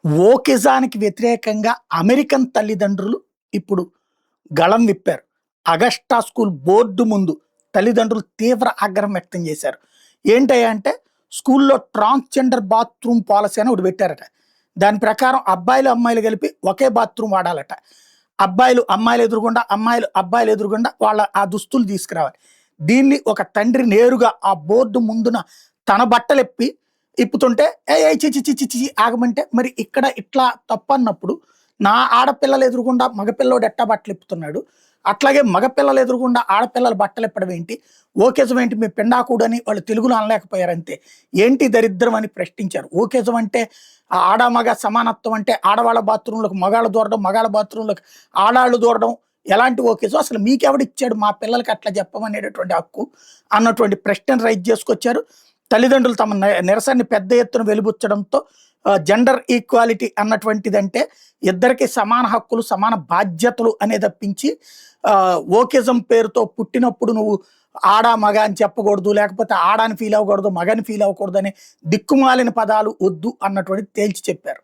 ఓకిజానికి వ్యతిరేకంగా అమెరికన్ తల్లిదండ్రులు ఇప్పుడు గళం విప్పారు. అగస్టా స్కూల్ బోర్డు ముందు తల్లిదండ్రులు తీవ్ర ఆగ్రహం వ్యక్తం చేశారు. ఏంటయ్యా అంటే స్కూల్లో ట్రాన్స్‌జెండర్ బాత్రూమ్ పాలిసీ అని ఒకటి పెట్టారట. దాని ప్రకారం అబ్బాయిలు, అమ్మాయిలు కలిపి ఒకే బాత్రూమ్ వాడాలట. అబ్బాయిలు అమ్మాయిలు ఎదురుగుండా, అమ్మాయిలు అబ్బాయిలు ఎదురుగుండా వాళ్ళ ఆ దుస్తులు తీసుకురావాలి. దీన్ని ఒక తండ్రి నేరుగా ఆ బోర్డు ముందున తన బట్టలిప్పి ఇప్పుతుంటే ఏయ్! ఏయ్! ఛీ! ఛీ! ఛీ! ఛీ! ఛీ! ఆగమంటే మరి ఇక్కడ ఇట్లా తప్పన్నప్పుడు నా ఆడపిల్లలు ఎదురుగుండా మగపిల్లోడు ఎట్టా బట్టలిప్పుతున్నాడు? అట్లాగే మగపిల్లలు ఎదురుగుండా ఆడపిల్లలు బట్టలిప్పడం ఏంటి? ఓకేజం ఏంటి? మీ పిండాకుడని వాళ్ళు తెలుగులో అనలేకపోయారంతే. ఏంటి దరిద్రం అని ప్రశ్నించారు. ఓకేజం అంటే ఆడ, మగ సమానత్వం అంటే ఆడవాళ్ళ బాత్రూంలోకి మగాళ్ళు దూరడం, మగాళ్ళ బాత్రూంలోకి ఆడాళ్ళు దూరడం ఎలాంటి ఓకేజం? అసలు మీకెవడిచ్చాడు మా పిల్లలకి అట్లా చెప్పమనేటటువంటి హక్కు అన్నటువంటి ప్రశ్నను రైజ్ చేసుకొచ్చారు. తల్లిదండ్రులు తమ నిరసనని పెద్ద ఎత్తున వెలిబుచ్చడంతో జెండర్ ఈక్వాలిటీ అన్నటువంటిదంటే ఇద్దరికి సమాన హక్కులు, సమాన బాధ్యతలు అనే తప్పించి ఓకిజం పేరుతో పుట్టినప్పుడు నువ్వు ఆడ, మగ అని చెప్పకూడదు, లేకపోతే ఆడ అని ఫీల్ అవ్వకూడదు, మగని ఫీల్ అవ్వకూడదు అనే దిక్కుమాలిన పదాలు వద్దు అన్నటువంటిది తేల్చి చెప్పారు.